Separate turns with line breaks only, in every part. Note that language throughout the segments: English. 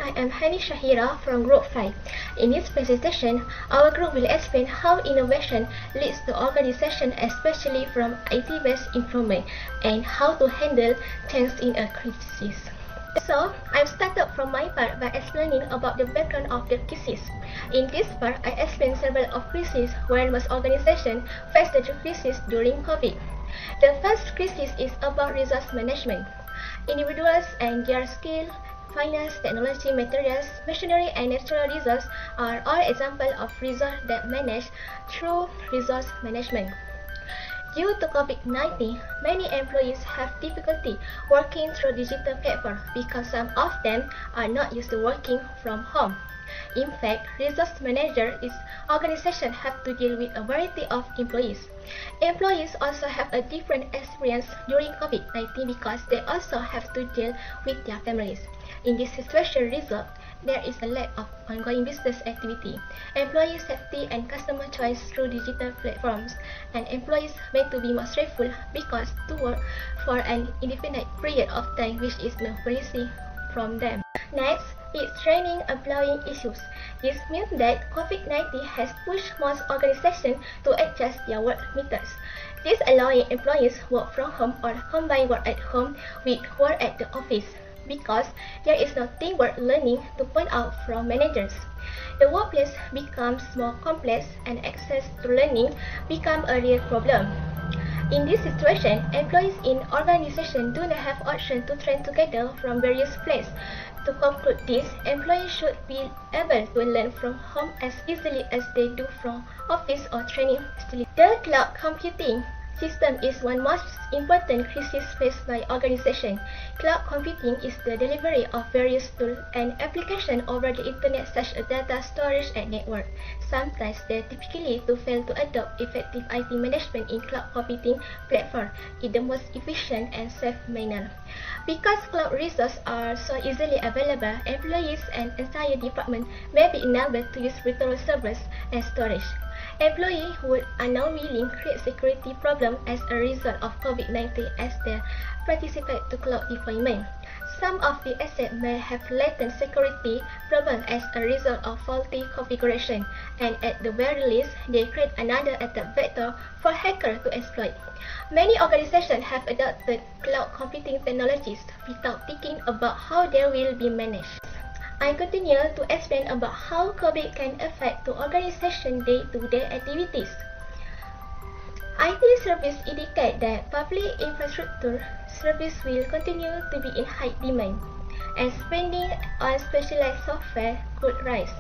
I am Hani Shahira from Group 5. In this presentation, our group will explain how innovation leads to organization, especially from IT-based improvement, and how to handle change in a crisis. So, I've started from my part by explaining about the background of the crisis. In this part, I explain several of crises where most organizations face the crisis during COVID. The first crisis is about resource management. Individuals and their skill, finance, technology, materials, machinery, and natural resources are all examples of resources that managed through resource management. Due to COVID-19, many employees have difficulty working through digital platforms because some of them are not used to working from home. In fact, resource managers organizations have to deal with a variety of employees. Employees also have a different experience during COVID-19 because they also have to deal with their families. In this situation there is a lack of ongoing business activity, employee safety and customer choice through digital platforms, and employees made to be more stressful because to work for an indefinite period of time which is no policy from them. Next is training employee issues. This means that COVID-19 has pushed most organizations to adjust their work methods. This allowing employees work from home or combine work at home with work at the office, because there is no teamwork learning to point out from managers. The workplace becomes more complex and access to learning becomes a real problem. In this situation, employees in organizations do not have option to train together from various places. To conclude this, employees should be able to learn from home as easily as they do from office or training facility. The cloud computing system is one most important crisis faced by organizations. Cloud computing is the delivery of various tools and applications over the internet such as data storage and network. Sometimes they typically fail to adopt effective IT management in cloud computing platform in the most efficient and safe manner. Because cloud resources are so easily available, employees and entire departments may be enabled to use virtual servers and storage. Employees who unknowingly create security problems as a result of COVID-19 as they participate to cloud deployment. Some of the assets may have latent security problems as a result of faulty configuration, and at the very least, they create another attack vector for hackers to exploit. Many organizations have adopted cloud computing technologies without thinking about how they will be managed. I continue to explain about how COVID can affect the organization's day-to-day activities. IT services indicate that public infrastructure service will continue to be in high demand, and spending on specialized software could rise.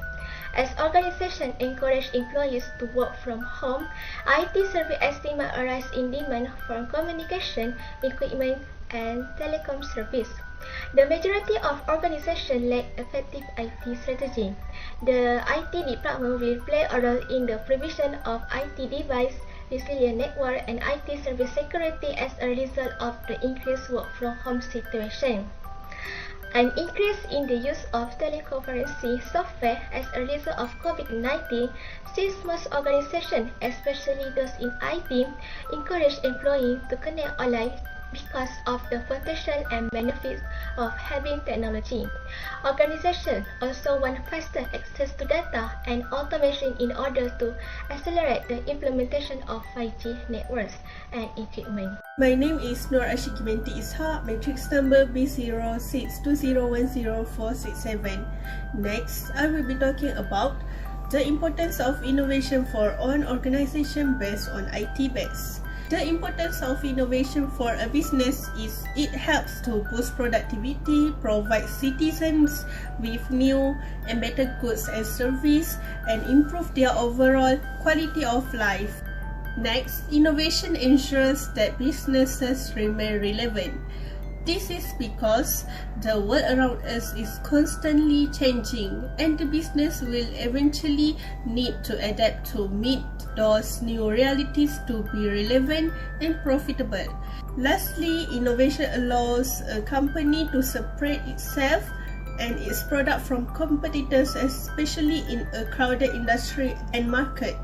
As organizations encourage employees to work from home, IT service estimates a rise in demand for communication equipment and telecom service. The majority of organizations lack effective IT strategy. The IT department will play a role in the provision of IT device, resilient network, and IT service security as a result of the increased work from home situation. An increase in the use of teleconferencing software as a result of COVID-19 since most organizations, especially those in IT, encourage employees to connect online because of the potential and benefits of having technology. Organizations also want faster access to data and automation in order to accelerate the implementation of 5G networks and equipment.
My name is Nur Ashiki binti Ishaq, matrix number B0620100467. Next, I will be talking about the importance of innovation for an organization based on IT base. The importance of innovation for a business is it helps to boost productivity, provide citizens with new and better goods and services, and improve their overall quality of life. Next, innovation ensures that businesses remain relevant. This is because the world around us is constantly changing, and the business will eventually need to adapt to meet those new realities to be relevant and profitable. Lastly, innovation allows a company to separate itself and its product from competitors, especially in a crowded industry and market.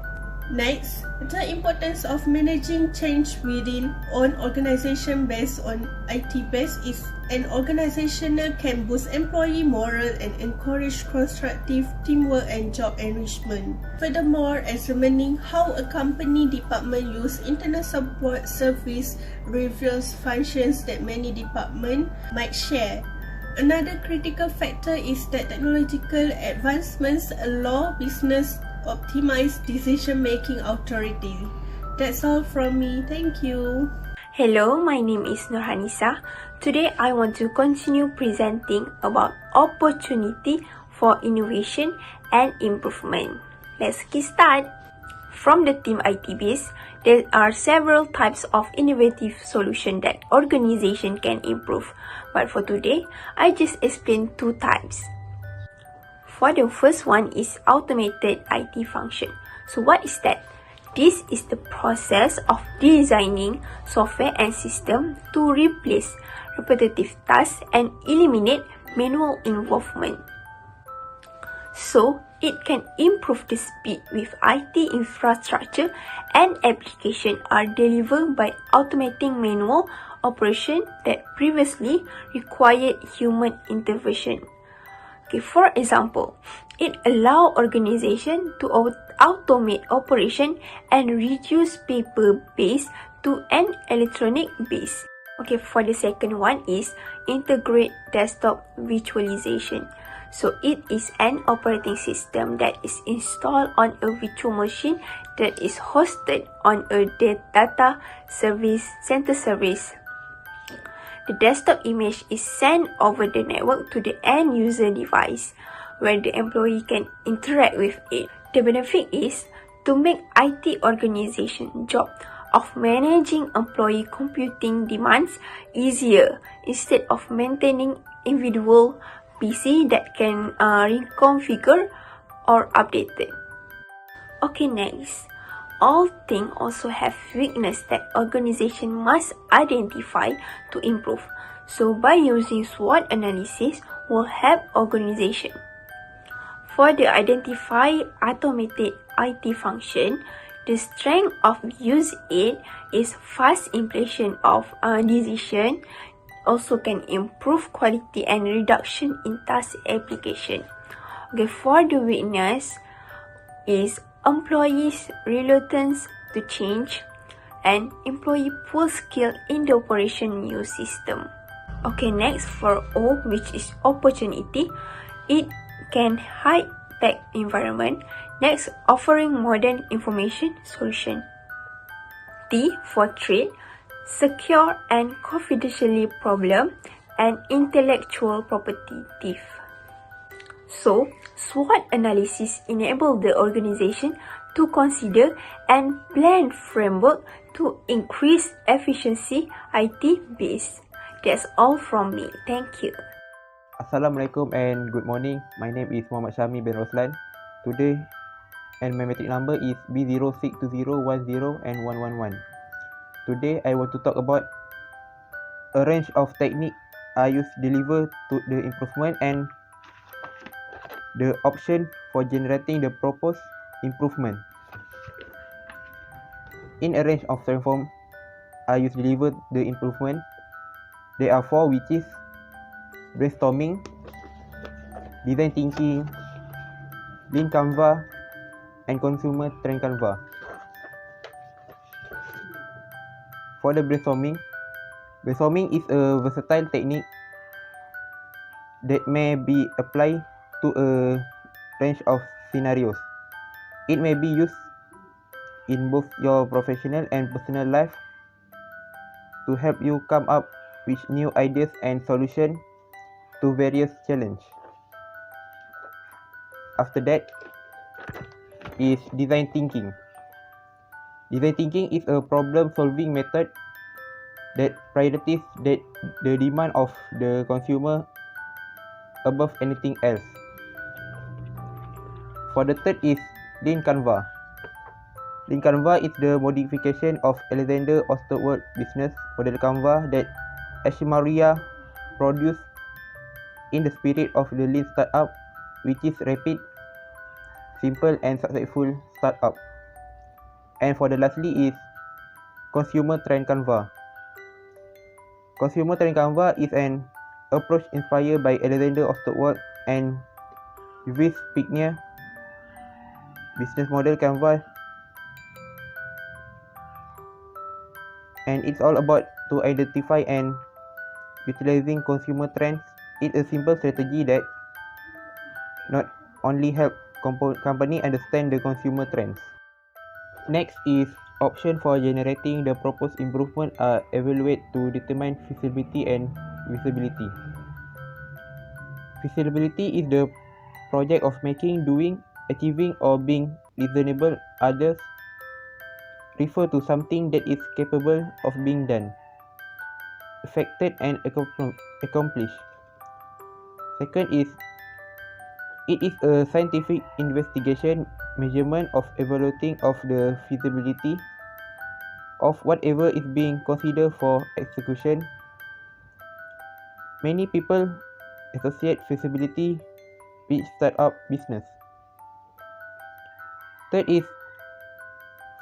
Next, the importance of managing change within an organization based on IT base is an organization can boost employee morale and encourage constructive teamwork and job enrichment. Furthermore, examining how a company department use internal support service reveals functions that many departments might share. Another critical factor is that technological advancements allow business optimize decision-making authority. That's all from me. Thank you.
Hello, my name is Nurhanisa. Today I want to continue presenting about opportunity for innovation and improvement. Let's get started. From the team ITBase, there are several types of innovative solutions that organization can improve. But for today, I just explain two types. For the first one is automated IT function. So what is that? This is the process of designing software and system to replace repetitive tasks and eliminate manual involvement. So it can improve the speed with IT infrastructure and application are delivered by automating manual operation that previously required human intervention. Okay, for example, it allows organization to automate operation and reduce paper base to an electronic base. Okay, for the second one is integrate desktop virtualization. So it is an operating system that is installed on a virtual machine that is hosted on a data center service. The desktop image is sent over the network to the end user device, where the employee can interact with it. The benefit is to make IT organization job of managing employee computing demands easier instead of maintaining individual PC that can reconfigure or updated. Okay, next. All things also have weakness that organization must identify to improve. So by using SWOT analysis will help organization. For the identify automated IT function, the strength of use it is fast implementation of a decision, also can improve quality and reduction in task application. Okay, for the weakness is employees' reluctance to change and employee poor skill in the operation new system. Okay, next for O, which is opportunity, it can high-tech environment. Next, offering modern information solution. T for trade, secure and confidentially problem and intellectual property thief. So, SWOT analysis enables the organization to consider and plan framework to increase efficiency IT base. That's all from me. Thank you.
Assalamualaikum and good morning. My name is Muhammad Syami bin Roslan. Today, and my metric number is B062010 and 111. Today, I want to talk about a range of techniques I use deliver to the improvement and the option for generating the proposed improvement. In a range of transform, I use deliver the improvement. There are four, which is brainstorming, design thinking, lean canvas, and consumer trend canvas. For the brainstorming is a versatile technique that may be applied to a range of scenarios. It may be used in both your professional and personal life to help you come up with new ideas and solutions to various challenges. After that is design thinking. Design thinking is a problem-solving method that prioritizes the demand of the consumer above anything else. For the third is lean canvas. Lean canvas is the modification of Alexander Osterwald business model canvas that Ashmaria produced in the spirit of the lean startup, which is rapid, simple and successful startup. And for the lastly is consumer trend canvas. Consumer trend canvas is an approach inspired by Alexander Ostwald and Yves Pigneur business model canvas, and it's all about to identify and utilizing consumer trends. It's a simple strategy that not only help company understand the consumer trends. Next is option for generating the proposed improvement are evaluate to determine feasibility and visibility. Feasibility is the project of making, doing, achieving or being reasonable. Others refer to something that is capable of being done, affected and accomplished. Second is it is a scientific investigation measurement of evaluating of the feasibility of whatever is being considered for execution. Many people associate feasibility with startup business. Third is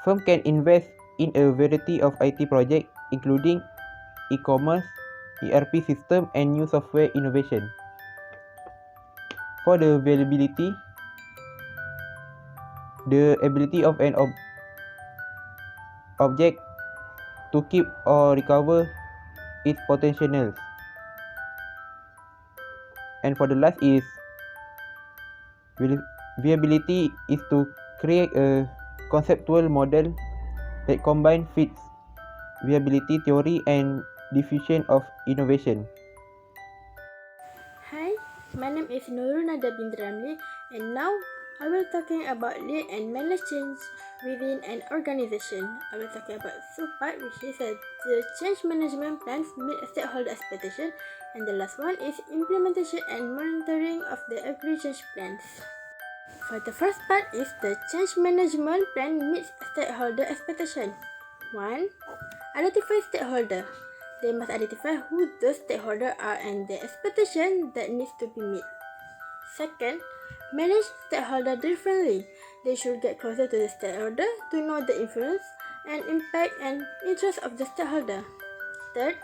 firm can invest in a variety of IT projects including e-commerce, ERP system and new software innovation. For the viability, the ability of an object to keep or recover its potentials. And for the last is viability is to create a conceptual model that combines fits viability theory and diffusion of innovation.
Hi, my name is Nurunada bin Ramli, and now I will talking about lead and manage change within an organization. I will talking about part which is the change management plans meet stakeholder expectation, and the last one is implementation and monitoring of the agreed change plans. For the first part is the change management plan meets stakeholder expectation. 1. Identify stakeholder. They must identify who those stakeholders are and the expectation that needs to be met. Second, manage stakeholder differently. They should get closer to the stakeholder to know the influence and impact and interest of the stakeholder. Third,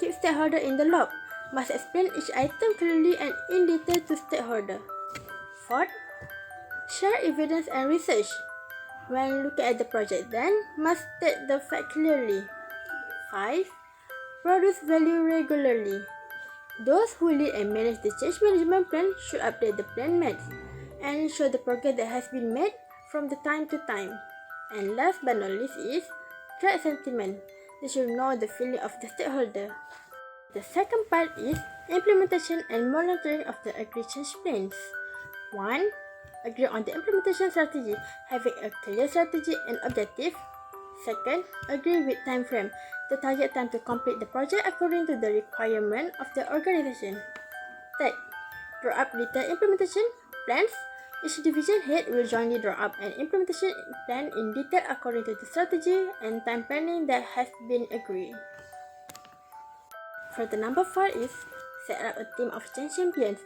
keep stakeholder in the loop. Must explain each item clearly and in detail to stakeholder. Fourth, share evidence and research. When looking at the project, then must state the fact clearly. 5. Produce value regularly. Those who lead and manage the change management plan should update the plan maps and show the progress that has been made from the time to time. And last but not least is track sentiment. They should know the feeling of the stakeholder. The second part is implementation and monitoring of the agreed change plans. 1. Agree on the implementation strategy, having a clear strategy and objective. Second, agree with time frame, the target time to complete the project according to the requirement of the organization. Third, draw up detailed implementation plans. Each division head will jointly draw up an implementation plan in detail according to the strategy and time planning that has been agreed. For the number 4 is set up a team of change champions.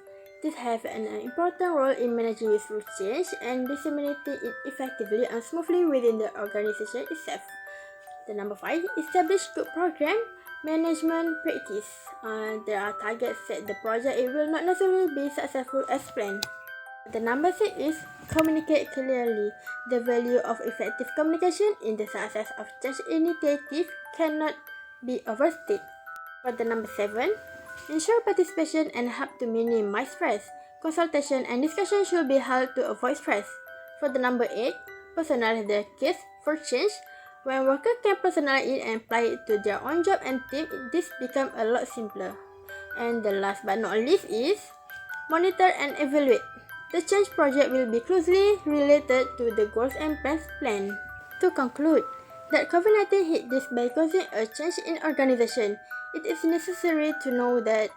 These have an important role in managing useful change and disseminating it effectively and smoothly within the organization itself. The number 5, establish good program management practice. There are targets set the project it will not necessarily be successful as planned. The number 6 is communicate clearly. The value of effective communication in the success of change initiative cannot be overstated. For the number 7, ensure participation and help to minimize stress. Consultation and discussion should be held to avoid stress. For the number 8, personalize the case for change. When workers can personalize it and apply it to their own job and team, this becomes a lot simpler. And the last but not least is monitor and evaluate. The change project will be closely related to the goals and plans planned. To conclude, that COVID-19 hit this by causing a change in organization. It is necessary to know that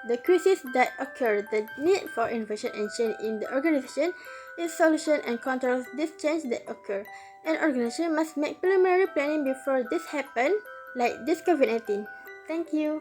the crisis that occur, the need for innovation and change in the organization, its solution and controls this change that occur. An organization must make preliminary planning before this happen, like this COVID-19. Thank you.